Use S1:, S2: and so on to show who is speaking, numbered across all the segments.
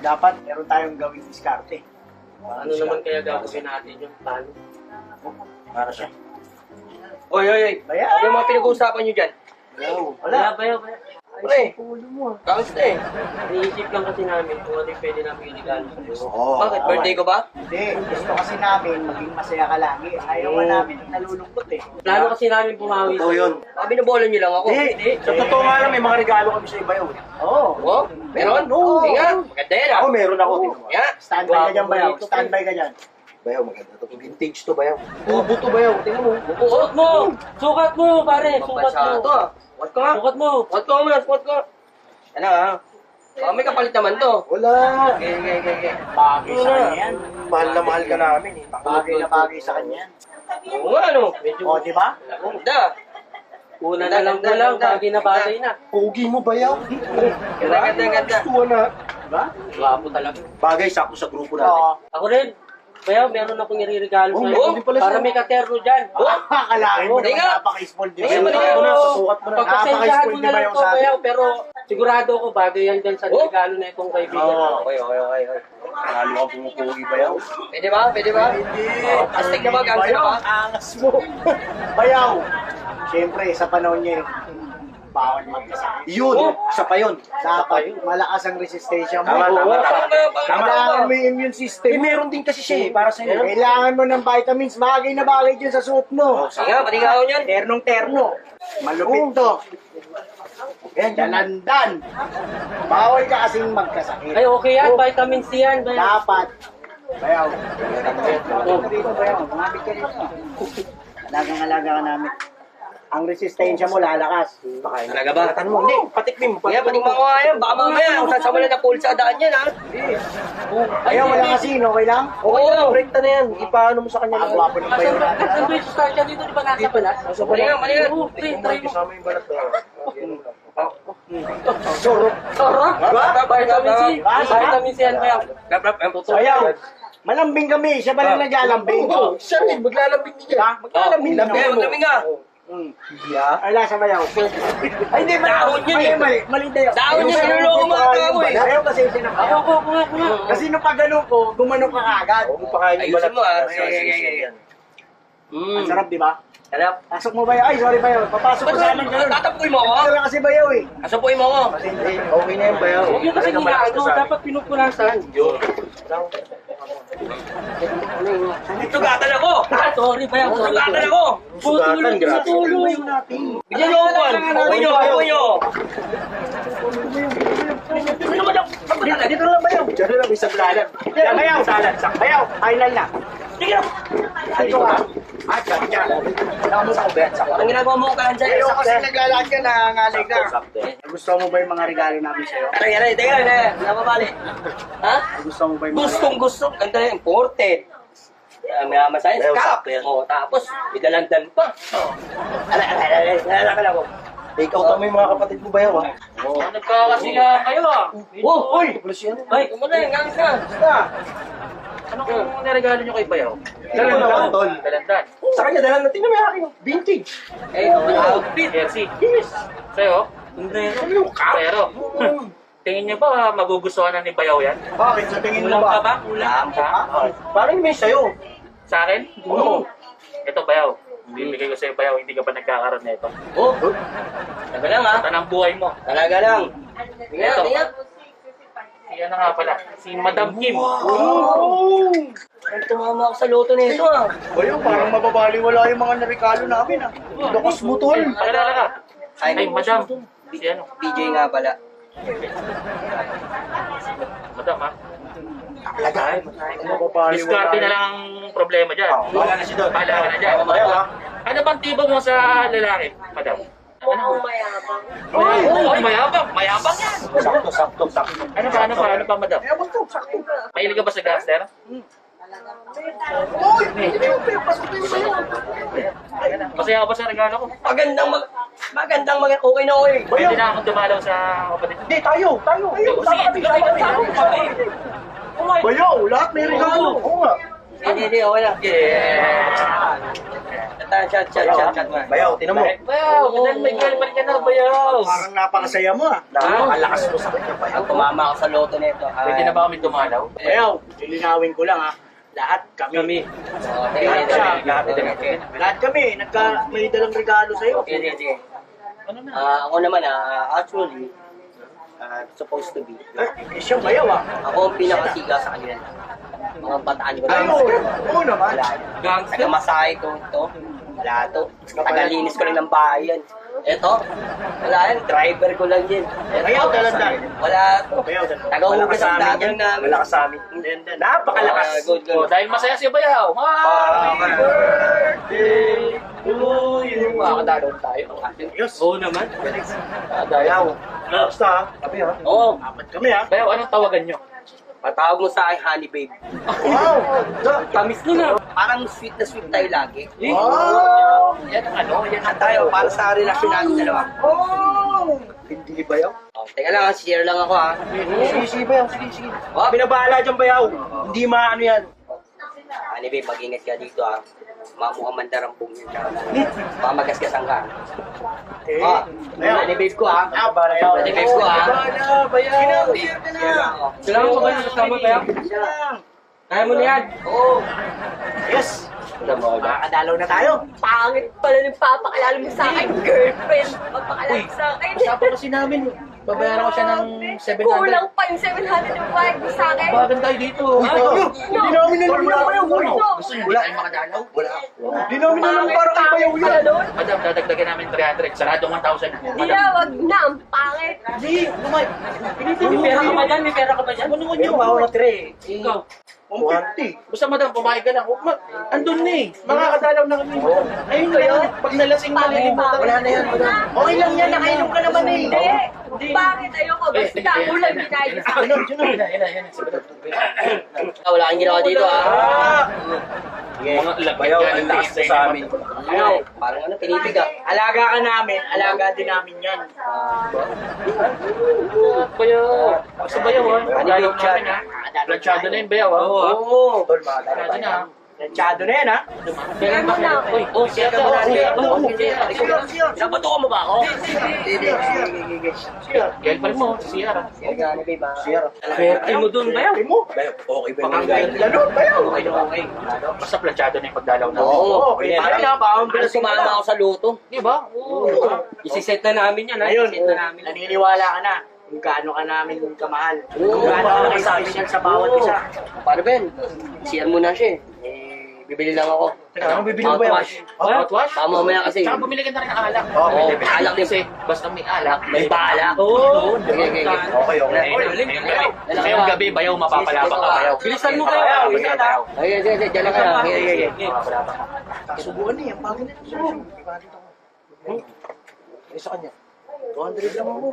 S1: dapat meron tayong gawing diskarte.
S2: Ano naman kaya gagawin natin yung plano?
S1: Para siya.
S2: Oy, oy, oy.
S1: Bayaw!
S2: Ano yung mga pinag-uusapan nyo dyan?
S1: Wala.
S2: Bayaw. Pre, kamusta eh? Iniisip lang kasi namin kung ano yung pwede namin iligalo sa'yo.
S1: Oo.
S2: Bakit? Birthday ko ba?
S1: Hindi, gusto kasi namin maging masaya ka lagi. Ayaw ka namin yung nalulungkot eh.
S2: Plano kasi namin bumawi
S3: Totoo yun.
S2: Binabola nyo lang ako.
S1: Hindi.
S3: Sa totoo nga lang, may mga regalo kami sa Bayaw.
S1: Oo.
S2: Oh, meron?
S1: Oo.
S2: Sige nga, maganda yan ah.
S3: Ako, meron ako. Tingnan mo.
S2: Yeah.
S1: Standby ka dyan, Bayaw. Standby ka dyan.
S3: Bayaw, maganda to. Vintage to, Bayaw. Bubo to, Bayaw. Tingnan mo.
S2: Sukat mo! Sukat mo, pare! Sukat mo! Ito ah. Sukat ko nga. Sukat mo! Sukat ko muna, sukat ko. Ano ah? Baka may kapalit naman to.
S3: Wala.
S2: Okay.
S1: Bagay sa kanya yan.
S3: Mahal na mahal ka namin eh.
S1: Bagay na bagay sa kanya yan.
S2: Oo nga ano.
S1: O, di ba?
S2: Ganda. Una na lang, bagay na bagay na.
S3: Pogi mo, Bayaw.
S2: Ganda.
S3: Gusto na.
S1: Diba?
S2: Gwapo talaga.
S3: Bagay, sakto sa grupo natin.
S1: Oo.
S2: Ako rin. Bayaw, meron akong iririgalo sa'yo.
S3: hindi pala
S2: Para
S3: siya.
S2: may katerno dyan.
S1: Akalain mo
S2: Hindi
S1: naman
S2: nga.
S1: napaka-spoiled din.
S2: Hindi nga,
S3: Sukat mo na, susukat mo na.
S2: Pagpasensyahan mo na lang
S1: Bayaw
S2: to,
S1: sa akin.
S2: Bayaw. Pero sigurado ako bagay yan dyan sa regalo na itong kaibigan.
S1: Oo.
S2: Okay.
S3: Lalo kang pumupogi, Bayaw.
S2: Pwede ba?
S1: Hindi.
S2: Astig na ba? Gangster na ba?
S1: Angas mo. Bayaw. Siyempre, sa panahon niya bawal magkasakit.
S3: Yun, isa pa yun.
S1: Dapat malakas ang resistensya mo.
S3: Tama.
S1: Kailangan mo yung immune system.
S3: Eh, meron din kasi siya eh, para sa'yo.
S1: Kailangan mo ng vitamins. Bagay na bagay dyan sa suot mo.
S2: Sige nga, patigaw niyan.
S1: Ternong-terno. Malupit to. Dalandan. Bawal ka kasing magkasakit.
S2: Ay, okay yan. Vitamin C yan. Bayaw.
S1: Dapat. Bayaw. Dito, Bayaw. Mabig ka dito. Alagang-alaga ka namin. Ang resistensya mo lalakas.
S2: Talaga ba?
S3: Tanong mo, hindi, patikmin mo.
S2: Kaya patikman ko nga yan. Baka mamaya, kung saan sa wala na pool sa daan yan, ha?
S1: Ayaw, wala kasi. Okay lang?
S3: Okay lang, break na yan. Ipaano mo sa kanya.
S1: Ang gwapo ng Bayaw natin.
S2: Saan ba yung start yan dito? Di ba nasa balat? Mali nga. Try mo.
S3: Kasama yung balat na.
S2: Sarap! Vitamin C. Vitamin C yan, Bayaw.
S1: Bayaw. Malambing kami. Siya ba lang naglalambing?
S3: Siya rin, maglalambing niya.
S1: Maglalambing
S2: Lambing mo. Lambing nga.
S1: Ay, lasa Bayaw. Ay, hindi.
S2: Dahon yun eh.
S1: Mali tayo.
S2: Dahon yun, niloloko mo ang tao eh.
S1: Ayaw kasi sinakaw.
S2: Ako.
S1: Kasi nung pagano ko, gumanong ka agad.
S3: Huwag mo pakain yung balat.
S2: Ayusin mo, ah.
S3: Sige.
S1: Ang sarap, di ba?
S2: Sarap.
S1: Pasok mo Bayaw. Ay, sorry Bayaw. Papasok ko sa amin ganun.
S2: Tatapuin mo ako?
S1: Ito lang kasi Bayaw eh.
S2: Kasapuin mo ako.
S1: Kasi hindi.
S3: Okay na yung Bayaw.
S2: Huwag yung kasi ginagawa. Dapat pinupunasan. Sugatan ako! Sorry, Bayaw. Sugatan ako!
S3: Sugatan, grabe.
S1: Bayaw natin.
S2: Bigyan mo ako, Juan. Apoy nyo.
S1: Dito lang Bayaw. Diyan lang, isang lalan. Yan Bayaw. Bayaw, final na.
S2: Sige na.
S1: Dito ka. Ah, dyan.
S2: Anong ginagawa mo ka dyan?
S1: Ayaw kasi naglalaan ka, nangangalig na. Gusto mo ba yung mga regalo namin sa'yo?
S2: Aray. Teka. Napapali. Ha?
S1: Gusto mo ba yung mga
S2: Gusto. Ganda na imported. May masayang
S3: Bayaw,
S2: scalp.
S3: sakto yan.
S2: Tapos, may dalandan pa. Aray ko.
S3: Ikaw tama yung mga kapatid mo, Bayaw, ha?
S2: Nagkakasila kayo ah.
S3: Uy! Plus yan.
S2: Ay, kumuna yung gangs na. Anong niregalo nyo kay Bayaw?
S3: Dalandan, tol.
S2: Dalandan.
S3: Sa kanya, dalandan. Tingnan mo yung akin. Vintage.
S2: Eh, outfit. Jersey.
S3: Yes.
S2: Sa'yo? Sombrero. Pero, tingin niyo ba magugustuhan na ni Bayaw yan?
S1: Bakit? Sa tingin mo
S2: Kulang ka
S1: ba?
S2: ba? Kulang ka?
S3: Parang may sa'yo.
S2: Sa akin?
S3: Oo.
S2: Ito Bayaw. Bibigay ko sa'yo Bayaw, hindi ka pa nagkakaroon na ito.
S3: Oh.
S2: Talaga lang ha? Tanang buhay mo. Talaga lang. Tingnan. Si ano nga pala? Si Madam Kim.
S1: Oh!
S2: Ay, tumama ako sa loto nito ah.
S1: Bayaw, parang mababaliwala yung mga naregalo namin ah. Lakas mo tol.
S2: Alala ka. Ay, Madam. Si ano?
S4: DJ nga pala.
S2: Madam ha?
S3: Lagay.
S1: Mababaliwala.
S2: Diskarte na lang ang problema dyan.
S3: Wala na si Don.
S2: Bahala ka na dyan.
S3: Bayaw, ha?
S2: Ano bang tibo mo sa lalaki, Madam? Ano?
S4: mayabang.
S2: Oo, mayabang. Mayabang yan.
S3: Sakto.
S2: Ano pa, Madam?
S1: Eh, wag to, sakto.
S2: Mahilig ka ba sa gangster?
S1: Uy! Hindi mo pinapasok na yung Bayaw.
S2: Masaya ka ba sa regalo ko?
S4: Magandang okay na okay.
S2: Pwede na akong dumalaw sa kapatid.
S3: Hindi, tayo.
S2: Sige,
S1: Bayaw, lahat may regalo. Oo nga.
S4: Hindi, okay lang.
S2: Yeah.
S4: Chat mo.
S3: Bayaw, tinan mo.
S2: Bayaw, ganun may girlfriend ka na, bayaw.
S1: Parang napakasaya mo ah.
S3: Napakalakas mo sa kanya, bayaw.
S4: Ang tumama ako sa loto nito.
S2: Pwede na ba kami dumalaw?
S1: Bayaw, lilinawin ko lang ah. Lahat kami. Lahat kami, may dalang regalo sa'yo.
S4: Sige. Ako naman, actually, supposed to be.
S1: Eh, siyang bayaw ah.
S4: Ako ang pinakasiga sa kanila. Mga bataan ko
S1: Ay,
S4: lang.
S1: oo naman.
S4: Tagamasahe ko ito. Wala to. Tagalinis ko lang ng bahay yan. Ito, wala yan. Driver ko lang yan.
S1: Bayaw, dalandan.
S4: Wala to.
S1: Bayaw, dalandan.
S4: Taga-ugas ang dating namin.
S3: Malakas sa amin. Napakalakas.
S4: Good.
S2: Oh, dahil masaya si Bayaw. Happy birthday to you. Makakadalaw tayo.
S1: Yes.
S2: Oo naman.
S3: Bayaw. Basta ha. Sabi ha.
S4: Oo.
S1: Apat kami ah.
S2: Bayaw, anong tawagan nyo?
S4: Patawag mo sa akin, honey babe.
S1: Wow!
S2: Tamis nun ah.
S4: Parang sweet na sweet tayo lagi.
S1: Wow!
S2: Yan ang ano, yan ang
S4: Tayo, para sa relasyon natin dalawa.
S1: Oh!
S3: Hindi bayaw.
S4: Oh, teka lang, share lang ako ha.
S3: Sige, bayaw. Sige.
S4: Oh,
S3: Binabahala dyan, bayaw. Hindi maano yan.
S4: honey babe, mag-ingat ka dito ha. Mamukhang mandarampong yan, tsaka baka magasgasan ka.
S1: Eh,
S4: Oh,
S1: bayaw.
S4: honey babe ko ha.
S1: Bayaw.
S4: Honey babe ko ha.
S1: Bayaw.
S2: Kailangan ko ba yung kasama, Bayaw? Kaya mo na yan.
S4: Oo.
S1: Yes! Makakadalaw na tayo.
S5: Pangit pala ng papakilala mo sa akin, girlfriend. Papakilala mo sa akin.
S2: Usapan kasi namin. Babayaran ko siya ng 700.
S5: Kulang pa yung 700 yung bayad mo sa akin.
S2: Bagan tayo dito.
S1: Hindi namin alam na bayaw.
S2: Gusto nyo, hindi tayo makadalaw?
S3: Wala.
S1: Hindi namin alam parang kay bayaw yan.
S2: Madam, dadagdagan namin 300. Saradong 1,000.
S5: Hindi na, wag na. Ang pangit.
S2: Hindi, lumay. May pera ka ba dyan? May pera ka ba dyan? Ano mo
S3: Yung baho na tre.
S2: Ikaw.
S1: 150.
S2: Basta madam, pumayag ka lang. Andun na eh. Makakadalaw na kami. Ayun na yan. Pag nalasing na lilimutan.
S3: Wala na yan, madam.
S1: Okay lang yan, nakainom ka naman eh.
S5: Hindi. Pangit ayoko. Basta ulang binayad mo sa akin.
S4: Wala kang ginawa dito ha.
S2: Mga
S3: Bayaw, ang taas mo sa amin.
S1: Bayaw,
S4: Parang ano, pinipig ah.
S1: alaga ka namin, alaga din namin yan.
S2: Bayaw. Basta bayaw ha.
S4: Ano yung chat?
S2: Planchado na yun, bayaw ha.
S1: Oo.
S3: Tol, makadalaw
S2: Planchado na ha.
S3: tayo.
S1: Lansyado na yan ha.
S2: Kailan ba? Uy, siya ka.
S4: Napatukan mo ba ako?
S1: Sige.
S2: Girlfriend mo, si Sierra.
S4: Sige, ano babe ha?
S3: Sierra.
S2: Swerte mo dun, bayaw.
S1: mo.
S3: Bayaw, okay ba yung
S1: Pakangkain
S3: regalo?
S1: lalo, bayaw.
S4: Okay.
S2: Basta planchado na yung pagdalaw na.
S4: Oo.
S1: Okay, paano na, baka
S4: Parang sumama ako sa luto.
S2: Di ba? Oo.
S4: Isiset na namin yan ha.
S1: Ayun,
S4: Isiset na namin.
S1: naniniwala ka na kung gaano ka namin kamahal.
S4: Oo,
S1: Kung gaano ka nakisabi niyan sa bawat isa.
S4: Paano Ben? Share mo na siya eh. Bibili lang ako.
S3: Teka, ano bibili mo ba yan?
S4: Mouthwash.
S2: Mouthwash?
S4: Baka mamaya kasi.
S2: Tsaka bumili ka na rin ng alak.
S3: Oo,
S4: alak din.
S2: Kasi basta may alak,
S4: May bala.
S2: Oo.
S4: Sige.
S3: Okay.
S2: Ngayong gabi, bayaw, mapapalabang ka bayaw.
S4: Bilisan mo kayo.
S2: Bayaw, bilisan na.
S4: Sige. Diyan lang ka na. Sige.
S2: Mapapalabang ka.
S1: Subuan niya, ang bagay na ito.
S3: Ano sa kanya? 200 lang ako.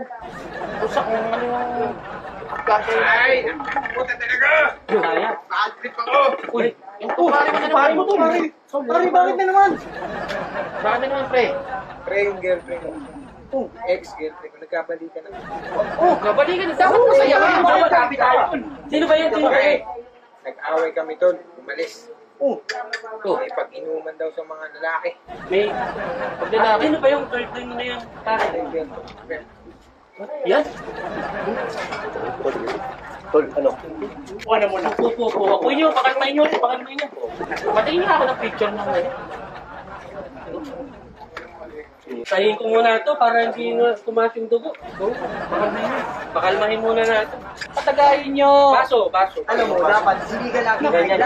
S2: Pusa kung ano yung pagkasya yun. Ay! Kaya. Uy, yung pare mo to.
S1: Pare, bakit na naman?
S2: Bakit na naman, pre?
S6: Pre, yung girlfriend ko. Ex-girlfriend ko. Nagkabalikan na.
S2: Oh, kabalikan na. Dapat masaya ka. Dapat happy tayo. Sino ba yan?
S6: Nag-away kami tol. Umalis.
S2: Oh,
S6: May pag-inuman daw sa mga lalaki.
S2: may paglalaki. Sino ba yung girlfriend mo na yan? Pare. Yan?
S3: Tol, ano?
S1: Kuha na muna.
S2: Po. Apoy nyo, pakalmahin nyo. Patingin nga ako ng picture ng ano. Sahin ko muna ito para hindi na tumas yung dugo. Pakalmahin muna natin. Patagayin nyo. Baso.
S1: Alam mo, dapat hindi ka lagi ganyan.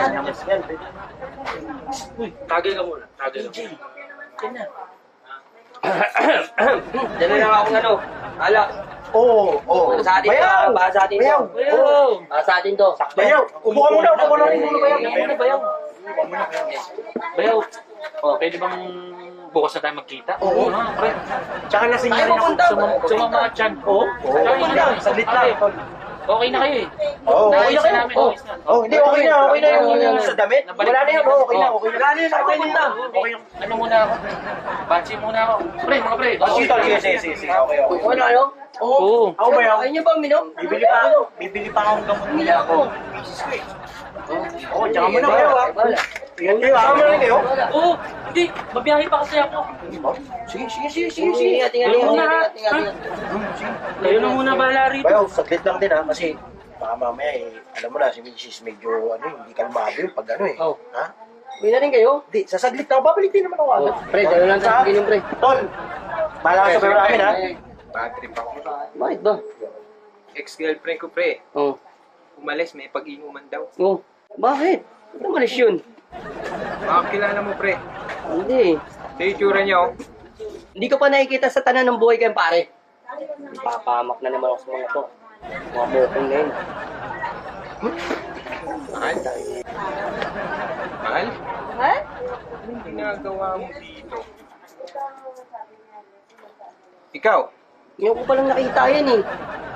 S2: Uy, tagay ka muna. Yan na.
S4: Diyan na lang ako ano. Alak.
S3: Oo.
S4: Sa atin to.
S3: Bayaw!
S4: Para sa atin to.
S2: Bayaw.
S4: Sa atin to.
S3: Bayaw! Upo ka muna rin muna, bayaw.
S2: Bayaw. Bayaw. Oh, pwede bang bukas na tayo magkita?
S3: Oo.
S2: Pre.
S1: Tsaka lasing
S4: Tayo
S1: na rin ako.
S4: pupunta.
S2: Sumama chan. Oo.
S3: Saglit lang.
S2: Okay na kayo eh.
S3: Oo, okay
S2: Naayos
S3: na kayo.
S2: namin.
S3: Oo.
S2: Ayos na.
S3: Oh, hindi, okay na yung sa damit. Wala na yun, okay na.
S2: Oh.
S1: Wala na yun, okay na.
S2: Okay. Ano muna ako? Bansi muna ako. Pre, mga pre.
S3: Sige. Okay.
S4: Ano?
S2: Oo.
S1: Ako ba yun?
S4: Ayaw niyo ba minom?
S1: Bibili pa akong gamot
S4: Hindi ako.
S1: Oo, tsaka mo na kayo ha.
S3: Ingat kayo, ama rin kayo.
S2: Oo, hindi. Mabiyahe pa kasi ako.
S3: Sige.
S4: Ingat.
S2: Kayo na muna bala rito.
S3: Bayaw, saglit lang din ha, kasi baka mamaya alam mo na, si Mrs. medyo hindi kalmado yung pag
S4: Oh.
S3: Ha?
S4: Uwi na rin kayo.
S3: Hindi, sasaglit na ako, babalik din naman ako agad.
S4: Pre, dalo lang sa akin yung pre.
S3: Tol, bahala ka sa pera namin ha.
S6: Bad trip ako.
S4: Bakit ba?
S6: Ex-girlfriend ko, pre.
S4: Oo.
S6: Umalis, may pag-inuman daw.
S4: Oo. Bakit? Ano malis yun?
S6: Makakilala mo, pre.
S4: Hindi.
S6: Ito yung tsura niya, oh.
S4: Hindi ko pa nakikita sa tanan ng buhay kayong pare. Papamak na naman ako sa mga to. Mga bokong na yun.
S6: Mahal. Mahal?
S5: Ha?
S6: Anong ginagawa mo dito? Ikaw,
S4: Ngayon ko palang nakita yan eh.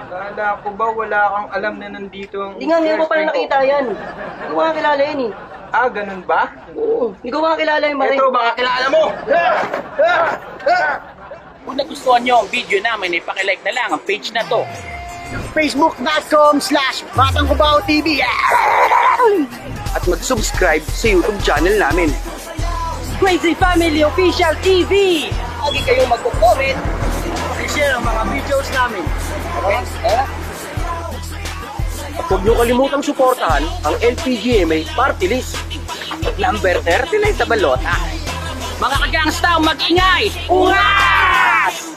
S6: kala ko ba wala kang alam na nandito ang
S4: Hindi nga, ngayon ko palang nakita yan. Hindi ko makakilala yan eh.
S6: Ah, ganun ba?
S4: Oo, hindi ko makakilala yung mare.
S6: Ito, baka kilala mo!
S7: Kung nagustuhan nyo ang video namin, ipakilike na lang ang page na to.
S1: Facebook.com/BatangKubaoTV.
S3: At mag-subscribe sa YouTube channel namin.
S4: Crazy Family Official TV! Lagi kayong magko-comment.
S1: I-share ang mga videos namin.
S3: At huwag nyo kalimutang suportahan ang LPGMA Party List.
S7: Number 39 sa balota. Mga kagangsta, mag-ingay! Ungas!